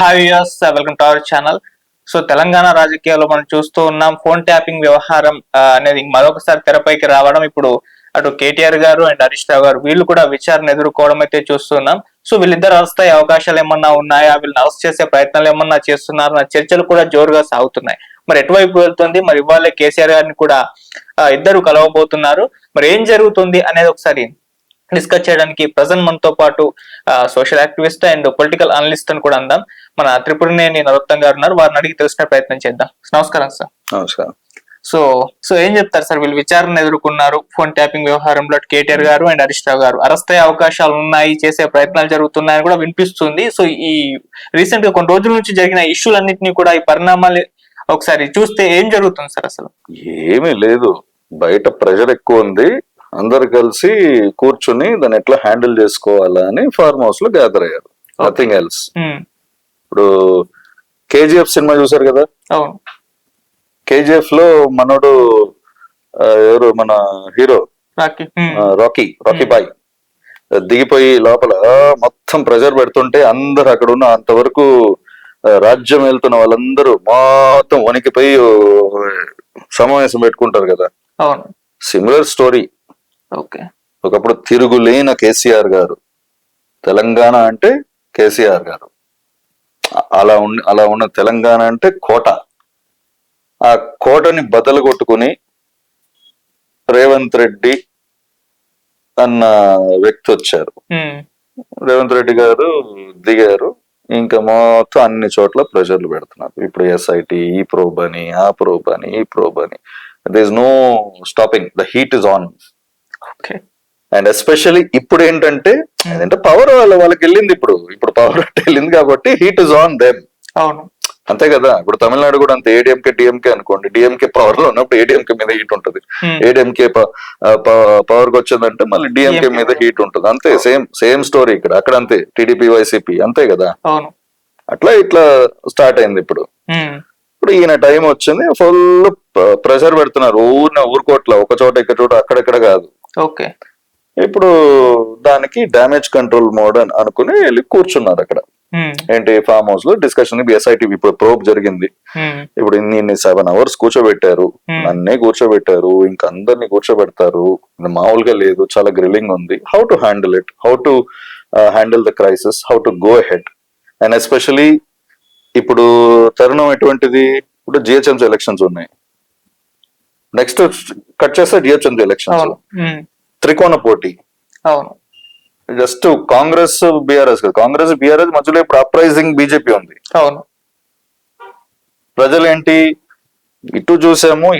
Hi viewers, welcome to our channel. So Telangana రాజకీయాల్లో మనం చూస్తూ ఉన్నాం ఫోన్ ట్యాపింగ్ వ్యవహారం అనేది మరొకసారి తెరపైకి రావడం. ఇప్పుడు అటు కేటీఆర్ గారు అండ్ హరీష్ రావు గారు వీళ్ళు కూడా విచారణ ఎదుర్కోవడం అయితే చూస్తున్నాం. సో వీళ్ళిద్దరు అరెస్ట్ అయ్యే అవకాశాలు ఏమన్నా ఉన్నాయా, వీళ్ళని అరెస్ట్ చేసే ప్రయత్నాలు ఏమన్నా చేస్తున్నారు అన్న చర్చలు కూడా జోరుగా సాగుతున్నాయి. మరి ఎటువైపు వెళ్తుంది, మరి ఇవాళ కేసీఆర్ గారిని కూడా ఇద్దరు కలవబోతున్నారు. మరి ఏం జరుగుతుంది అనేది ఒకసారి డిస్కస్ చేయడానికి ప్రజెంట్ మనతో పాటు social activist and political analyst అని కూడా అందాం. మన త్రిపురనేని నరోత్తం గారు ఉన్నారు, వారిని అడిగి తెలుసుకునే ప్రయత్నం చేద్దాం. నమస్కారం సార్. నమస్కారం. సో ఏం చెప్తారు సార్, వీళ్ళు విచారణ ఎదుర్కొన్నారు ఫోన్ ట్యాపింగ్ వ్యవహారంలో. కేటీఆర్ గారు అండ్ హరీష్ రావు గారు అరెస్ట్ అయ్యే అవకాశాలు ఉన్నాయి, చేసే ప్రయత్నాలు జరుగుతున్నాయని కూడా వినిపిస్తుంది. సో ఈ రీసెంట్ గా కొన్ని రోజుల నుంచి జరిగిన ఇష్యూలన్నింటినీ కూడా, ఈ పరిణామాలు ఒకసారి చూస్తే ఏం జరుగుతుంది సార్? అసలు ఏమీ లేదు, బయట ప్రెషర్ ఎక్కువ ఉంది. అందరు కలిసి కూర్చుని దాన్ని ఎట్లా హ్యాండిల్ చేసుకోవాలా అని ఫార్మ్ హౌస్ లో గ్యాదర్ అయ్యారు. Nothing else. ఇప్పుడు కేజీఎఫ్ సినిమా చూసారు కదా? అవును. కేజీఎఫ్ లో మనోడు ఎవరు, మన హీరో రాకీ బాయ్ దిగిపోయి లోపల మొత్తం ప్రెషర్ పెడుతుంటే అందరు అక్కడ ఉన్న అంతవరకు రాజ్యం వెళ్తున్న వాళ్ళందరూ మొత్తం వణికిపోయి సమావేశం పెట్టుకుంటారు కదా. Similar story. ఒకప్పుడు తిరుగులేని కేసీఆర్ గారు, తెలంగాణ అంటే కేసీఆర్ గారు, అలా ఉన్న తెలంగాణ అంటే కోట. ఆ కోటని బదలు కొట్టుకుని రేవంత్ రెడ్డి అన్న వ్యక్తి వచ్చారు. రేవంత్ రెడ్డి గారు దిగారు, ఇంకా మొత్తం అన్ని చోట్ల ప్రెషర్లు పెడుతున్నారు. ఇప్పుడు ఎస్ఐటి, ఈ ప్రోబ్ అని, ఆ ప్రోబ్ అని, ఈ ప్రోబ్ అని. There is no stopping, the heat is on. And especially ఇప్పుడు ఏంటంటే పవర్ వాళ్ళకి వెళ్ళింది. ఇప్పుడు పవర్ వెళ్ళింది కాబట్టి హీట్ ఇస్ ఆన్ దెమ్. అంతే కదా. ఇప్పుడు తమిళనాడు కూడా అంతే. ఏడీఎంకే డిఎంకే అనుకోండి, డిఎంకే పవర్ లో ఉన్నప్పుడు ఏడీఎంకే మీద హీట్ ఉంటుంది. ఏడీఎంకే పవర్ కి వచ్చిందంటే మళ్ళీ డిఎంకే మీద హీట్ ఉంటుంది. అంతే, సేమ్ స్టోరీ ఇక్కడ. అక్కడ అంతే, టీడీపీ వైసీపీ అంతే కదా. అట్లా ఇట్లా స్టార్ట్ అయింది. ఇప్పుడు ఈయన టైం వచ్చింది, ఫుల్ ప్రెషర్ పెడుతున్నారు. ఊరుకోట్ల ఒక చోట ఇక్కడ చోట అక్కడెక్కడ కాదు. ఇప్పుడు దానికి డ్యామేజ్ కంట్రోల్ మోడ్ అని అనుకుని వెళ్ళి కూర్చున్నారు అక్కడ. ఏంటి, ఫామ్ హౌస్ లో డిస్కషన్. ఎస్ఐటి ఇప్పుడు ప్రోబ్ జరిగింది. ఇప్పుడు ఇన్ని 7 hours కూర్చోబెట్టారు, నన్నే కూర్చోబెట్టారు, ఇంకా అందరినీ కూర్చోబెడతారు. మామూలుగా లేదు, చాలా గ్రిల్లింగ్ ఉంది. How to handle it, how to handle the crisis, how to go ahead. And especially ఇప్పుడు తరుణం ఎటువంటిది, ఇప్పుడు జిహెచ్ఎంసీ ఎలక్షన్స్ ఉన్నాయి. నెక్స్ట్ కట్ చేస్తే జిహెచ్ఎంసీ ఎలక్షన్స్, త్రికోణ పోటీ. జస్ట్ కాంగ్రెస్ బీఆర్ఎస్ కదా, కాంగ్రెస్ బీఆర్ఎస్ మధ్యలో ఇప్పుడు అప్రైజింగ్ బీజేపీ ఉంది. ప్రజలు ఏంటి, ఇటు చూసాము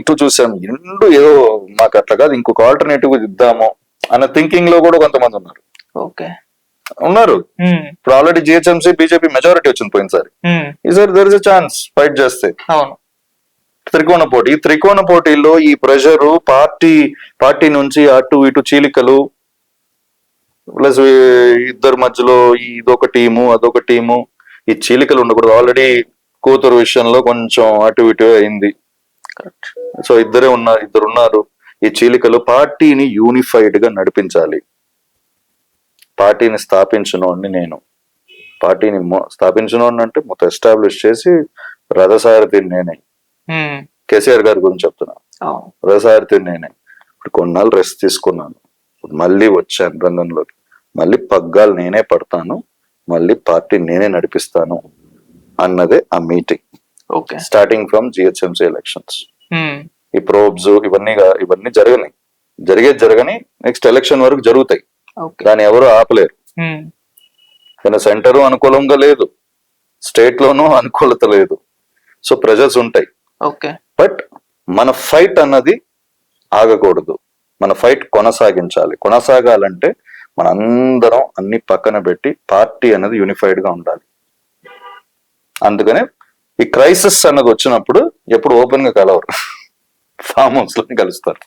రెండు ఏదో మాకు అట్లా కాదు, ఇంకొక ఆల్టర్నేటివ్ ఇద్దాము అన్న థింకింగ్ లో కూడా కొంతమంది ఉన్నారు. ఇప్పుడు ఆల్రెడీ జిహెచ్ఎంసీ బీజేపీ మెజారిటీ వచ్చింది పోయినసారి. ఈసారి there is a chance fight చేస్తే. త్రికోణ పోటీ, ఈ త్రికోణ పోటీలో ఈ ప్రెషరు పార్టీ నుంచి అటు ఇటు చీలికలు, ప్లస్ ఇద్దరు మధ్యలో ఇదొక టీము అదొక టీము, ఈ చీలికలు ఉండకూడదు. ఆల్రెడీ కూతురు విషయంలో కొంచెం అటు ఇటు అయింది. సో ఇద్దరు ఉన్నారు. ఈ చీలికలు పార్టీని యూనిఫైడ్ గా నడిపించాలి. పార్టీని స్థాపించినోడిని నేను, పార్టీని స్థాపించినోడిని అంటే మొత్తం ఎస్టాబ్లిష్ చేసి రథసారథిని నేనే. కేసీఆర్ గారి గురించి చెప్తున్నా, రథసారథిని నేనే. ఇప్పుడు కొన్నాళ్ళు రెస్ట్ తీసుకున్నాను, మళ్ళీ వచ్చాను రంగంలోకి. మళ్ళీ పగ్గాలు నేనే పడతాను, మళ్ళీ పార్టీ నేనే నడిపిస్తాను అన్నదే ఆ meeting. Starting from GHMC elections. ఈ ప్రోబ్స్ ఇవన్నీ జరగని నెక్స్ట్ ఎలక్షన్ వరకు జరుగుతాయి. దాన్ని ఎవరు ఆపలేరు. కానీ సెంటర్ అనుకూలంగా లేదు, స్టేట్ లోనూ అనుకూలత లేదు. సో ప్రెజర్స్ ఉంటాయి. బట్ మన ఫైట్ అన్నది ఆగకూడదు, మన ఫైట్ కొనసాగాలంటే మనందరం అన్ని పక్కన పెట్టి పార్టీ అనేది యూనిఫైడ్ గా ఉండాలి. అందుకనే ఈ క్రైసిస్ అన్నది వచ్చినప్పుడు ఎప్పుడు ఓపెన్ గా కలవరు, ఫామ్ హౌస్ లో కలుస్తారు.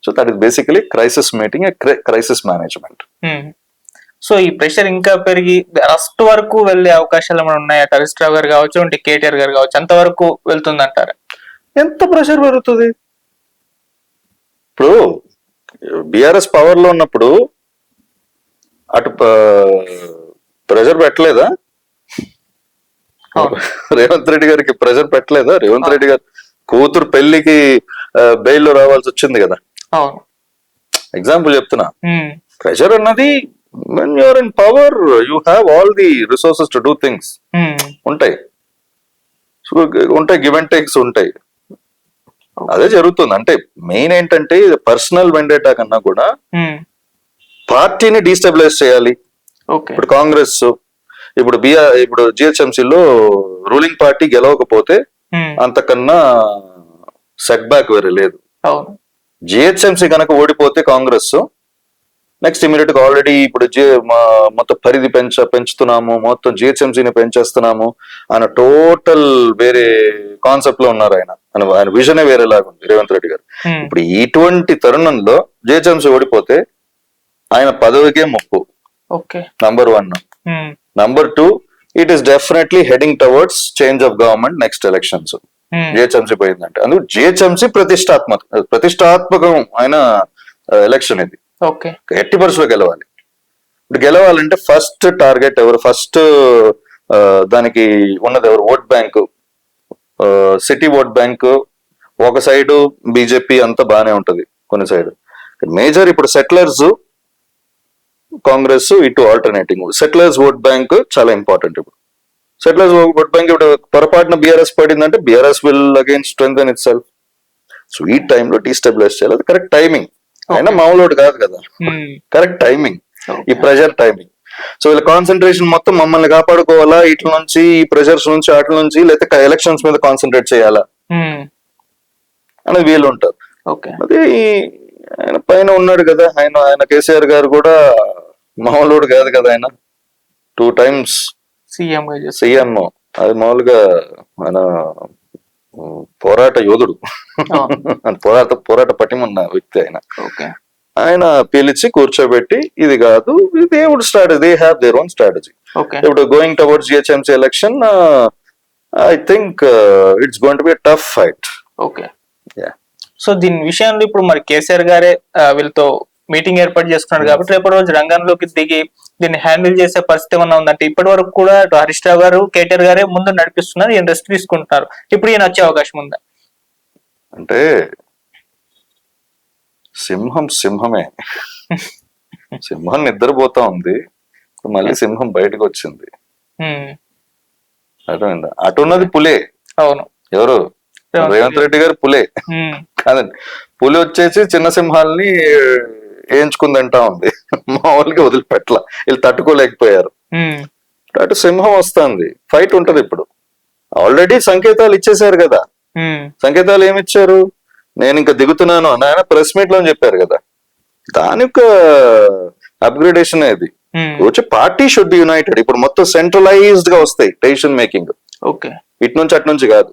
So that is basically crisis meeting, crisis management. So ఈ ప్రెషర్ ఇంకా పెరిగి అరెస్ట్ వరకు వెళ్లే అవకాశాలు ఏమైనా ఉన్నాయా? హరీష్ రావు గారు కావచ్చు, అంటే కేటీఆర్ గారు కావచ్చు, అంతవరకు వెళ్తుందంటారా? ఎంత ప్రెషర్ పెరుగుతుంది? ఇప్పుడు బిఆర్ఎస్ పవర్ లో ఉన్నప్పుడు అటు ప్రెషర్ పెట్టలేదా? రేవంత్ రెడ్డి గారికి ప్రెషర్ పెట్టలేదా? రేవంత్ రెడ్డి గారు కూతురు పెళ్లికి బెయిల్ లో రావాల్సి వచ్చింది కదా. ఎగ్జాంపుల్ చెప్తున్నా. ప్రెషర్ అన్నది when you're in power you have all the resources to do things. ఉంటాయి గివ్ అండ్ టేక్స్ ఉంటాయి. అదే జరుగుతుంది. అంటే మెయిన్ ఏంటంటే పర్సనల్ వెండేటా కన్నా కూడా పార్టీని డీస్టెబిలైజ్ చేయాలి. ఇప్పుడు కాంగ్రెస్ ఇప్పుడు ఇప్పుడు జిహెచ్ఎంసీలో రూలింగ్ పార్టీ గెలవకపోతే అంతకన్నా సెట్ బ్యాక్ వేరే లేదు. జిహెచ్ఎంసీ కనుక ఓడిపోతే కాంగ్రెస్ నెక్స్ట్ ఇమీడియట్ గా ఆల్రెడీ ఇప్పుడు మొత్తం పరిధి పెంచుతున్నాము, మొత్తం జిహెచ్ఎంసీని పెంచేస్తున్నాము ఆయన టోటల్ వేరే కాన్సెప్ట్ లో ఉన్నారు. ఆయన విజనే వేరేలాగా ఉంది రేవంత్ రెడ్డి గారు. ఇప్పుడు ఇటువంటి తరుణంలో జిహెచ్ఎంసీ ఓడిపోతే ఆయన పదవికే ముప్పు. Number 1. Number 2, it is definitely heading towards change of government next elections. GHMC పోయిందంటే అందుకు జిహెచ్ఎంసీ ప్రతిష్టాత్మకం అయిన ఎలక్షన్ ఇది. ఎట్టి పరిస్థితుల్లో గెలవాలి. ఇప్పుడు గెలవాలంటే ఫస్ట్ టార్గెట్ ఎవరు? ఫస్ట్ దానికి ఉన్నది ఎవరు? Vote bank, city vote bank. ఒక సైడ్ బీజేపీ అంతా బానే ఉంటది, కొన్ని సైడ్ మేజర్ ఇప్పుడు సెటిలర్స్ కాంగ్రెస్, ఇటు ఆల్టర్నేటింగ్. సెటిలర్స్ ఓట్ బ్యాంక్ చాలా ఇంపార్టెంట్. ఇప్పుడు సెటిలర్స్ ఓట్ బ్యాంక్ ఇప్పుడు పొరపాటున బీఆర్ఎస్ పడిందంటే BRS will again strengthen it self. So ఈ టైంలో డీస్టెబిలైజ్ చేయాలి. అది కరెక్ట్ టైమింగ్. అయినా మామూలు కాదు కదా, కరెక్ట్ టైమింగ్, ఈ ప్రెషర్ టైమింగ్. సో వీళ్ళ కాన్సన్ట్రేషన్ మొత్తం మమ్మల్ని కాపాడుకోవాలా ఇట్ల నుంచి, ఈ ప్రెషర్స్ నుంచి, వాటి నుంచి, లేకపోతే ఎలక్షన్స్ మీద కాన్సన్ట్రేట్ చేయాలా అనేది వీళ్ళు ఉంటారు. అదే ఆయన పైన ఉన్నాడు కదా, ఆయన కేసీఆర్ గారు కూడా మామూలుడు కాదు కదా. ఆయన 2 times సీఎం. అది మామూలుగా ఆయన పోరాట యోధుడు, పోరాట పటిమన్న వ్యక్తి ఆయన. ఆయన పిలిచి కూర్చోబెట్టి ఇది కాదు, దేవుడు strategy, they have their own strategy. ఇప్పుడు going towards GHMC election, I think it's going to be a tough fight. So దీని విషయంలో ఇప్పుడు మరి కేసీఆర్ గారే వీళ్ళతో మీటింగ్ ఏర్పాటు చేసుకున్నారు కాబట్టి రేపటి రోజు రంగంలోకి దిగి దీన్ని హ్యాండిల్ చేసే పరిస్థితి ఏమన్నా ఉందంటే? ఇప్పటి వరకు కూడా హరీష్ రావు గారు, కేటీఆర్ గారే ముందు నడిపిస్తున్నారు, ఈయన రెస్ట్ తీసుకుంటున్నారు. ఇప్పుడు ఈయన వచ్చే అవకాశం ఉందా? అంటే సింహమే సింహం నిద్రపోతా ఉంది, మళ్ళీ సింహం బయటకు వచ్చింది. అర్థమైందా? అటున్నది పులే. అవును. ఎవరు? రేవంత్ రెడ్డి గారు పులే కాదండి. పులి వచ్చేసి చిన్న సింహాలని వేయించుకుందంటా ఉంది, మామూలుగా వదిలిపెట్ల. వీళ్ళు తట్టుకోలేకపోయారు. అటు సింహం వస్తుంది, ఫైట్ ఉంటది. ఇప్పుడు ఆల్రెడీ సంకేతాలు ఇచ్చేసారు కదా. సంకేతాలు ఏమిచ్చారు? నేను ఇంకా దిగుతున్నాను అని ఆయన ప్రెస్ మీట్ లో చెప్పారు కదా. దాని యొక్క అప్గ్రేడేషన్ ఇది. వచ్చి పార్టీ షుడ్ బి యునైటెడ్. ఇప్పుడు మొత్తం సెంట్రలైజ్డ్ గా వస్తాయి డెసిషన్ మేకింగ్. ఇటు నుంచి అటు నుంచి కాదు,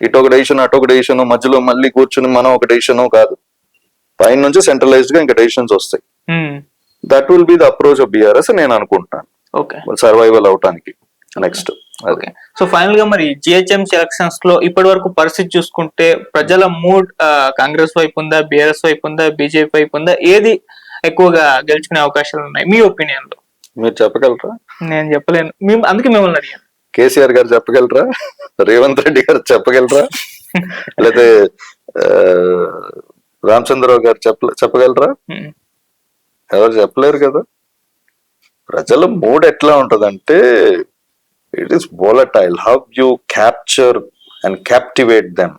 ఇటు ఒక డెసిషన్, అటు ఒక డెసిషన్, మధ్యలో మళ్ళీ కూర్చుని మనం ఒక డెసిషన్ కాదు. పైన నుంచి సెంట్రలైజ్డ్ గా ఇంకా డెసిషన్స్ వస్తాయి. That will be the approach of BRS నేను అనుకుంటున్నాను, సర్వైవల్ అవటానికి నెక్స్ట్. సో ఫైనల్ గా మరి జిహెచ్ఎంసీ ఎలక్షన్స్ లో ఇప్పటి వరకు పరిస్థితి చూసుకుంటే ప్రజల మూడ్ కాంగ్రెస్ వైపు ఉందా, బీఆర్ఎస్ వైపు ఉందా, బీజేపీ వైపు ఉందా? ఏది ఎక్కువగా గెలుచుకునే అవకాశాలు ఉన్నాయి మీ ఒపీనియన్ లో? మీరు చెప్పగలరా? నేను చెప్పలేను, అందుకే మిమ్మల్ని అడిగాను. కేసీఆర్ గారు చెప్పగలరా? రేవంత్ రెడ్డి గారు చెప్పగలరా? లేకపోతే రామచంద్రరావు గారు చెప్పగలరా? ఎవరు చెప్పలేరు కదా. ప్రజల మూడ్ ఎట్లా ఉంటదంటే it is volatile. How you capture and captivate them.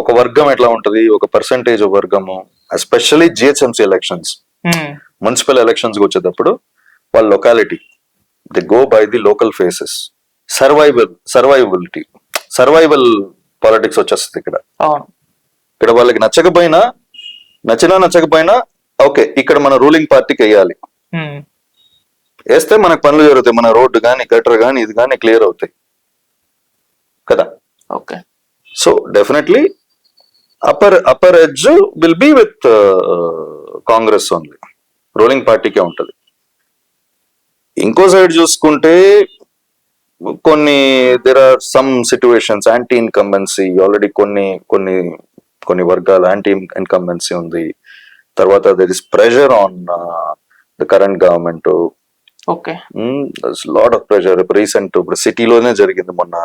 ఒక వర్గం ఎట్లా ఉంటది, ఒక పర్సంటేజ్ వర్గము, especially GHMC elections, municipal elections వచ్చేటప్పుడు వాళ్ళ locality, they go by the local faces. Survival politics వచ్చేస్తుంది ఇక్కడ. ఇక్కడ వాళ్ళకి నచ్చకపోయినా ఓకే, ఇక్కడ మన రూలింగ్ పార్టీకి వేయాలి. వేస్తే మనకు పనులు జరుగుతాయి, మన రోడ్డు కానీ, గటర్ కానీ, ఇది కానీ క్లియర్ అవుతాయి కదా. So definitely upper edge will be with Congress only, ruling పార్టీకే ఉంటది. ఇంకో సైడ్ చూసుకుంటే కొన్ని there are some situations anti incumbency. Already కొన్ని వర్గాలు యాంటీ ఇన్కంబెన్సీ ఉంది. తర్వాత there is pressure on the current government. Okay. Lot of pressure. Recent ఇప్పుడు సిటీలోనే జరిగింది మొన్న,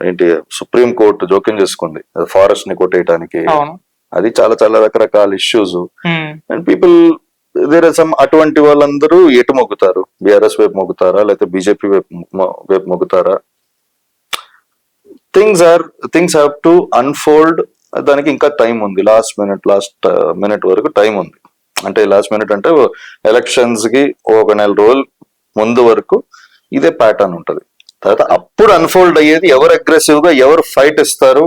ఏంటి సుప్రీం కోర్టు జోక్యం చేసుకుంది ఫారెస్ట్ ని కొట్టేయడానికి. అవును. అది చాలా చాలా రకరకాల issues. Hmm. And people there are some అటువంటి వాళ్ళందరూ ఎటు మొగ్గుతారు? బీఆర్ఎస్ వైపు మొగ్గుతారా, లేకపోతే బీజేపీ వైపు మొగ్గుతారా? Things have to unfold. దానికి ఇంకా టైం ఉంది. లాస్ట్ మినిట్ వరకు టైం ఉంది. అంటే లాస్ట్ మినిట్ అంటే ఎలక్షన్స్ కి ఒక నెల రోజులు ముందు వరకు ఇదే ప్యాటర్న్ ఉంటది. తర్వాత అప్పుడు అన్ఫోల్డ్ అయ్యేది ఎవరు అగ్రెసివ్ గా ఎవరు ఫైట్ ఇస్తారు.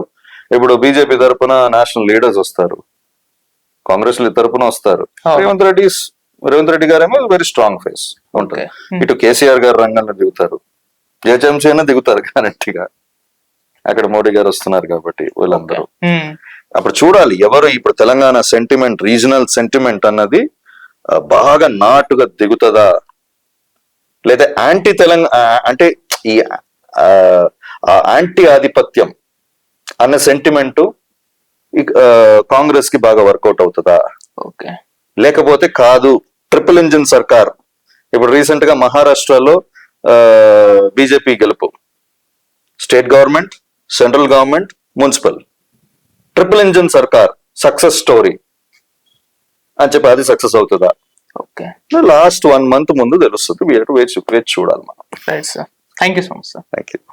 ఇప్పుడు బీజేపీ తరపున నేషనల్ లీడర్స్ వస్తారు, కాంగ్రెస్ తరపున వస్తారు. రేవంత్ రెడ్డి గారేమో వెరీ స్ట్రాంగ్ ఫేస్ ఉంటుంది. ఇటు కేసీఆర్ గారు రంగంలో దిగుతారు, జేజెంసీ అయినా దిగుతారు గ్యారెంటీగా. అక్కడ మోడీ గారు వస్తున్నారు కాబట్టి వీళ్ళందరూ అప్పుడు చూడాలి ఎవరు. ఇప్పుడు తెలంగాణ సెంటిమెంట్, రీజనల్ సెంటిమెంట్ అన్నది బాగా నాటుగా దిగుతుందా, లేదా యాంటీ తెలంగాణ అంటే ఈ యాంటీ ఆధిపత్యం అన్న సెంటిమెంట్ కాంగ్రెస్ కి బాగా వర్కౌట్ అవుతుందా, లేకపోతే కాదు ట్రిపుల్ ఇంజిన్ సర్కార్. ఇప్పుడు రీసెంట్ గా మహారాష్ట్రలో బీజేపీ గెలుపు, state government, central government, municipal, triple engine సర్కార్ సక్సెస్ స్టోరీ అని చెప్పి అది సక్సెస్ అవుతుందా? లాస్ట్ 1 month ముందు తెలుస్తుంది. వేచి చూడాలి మనం. Thank you so much sir. Thank you.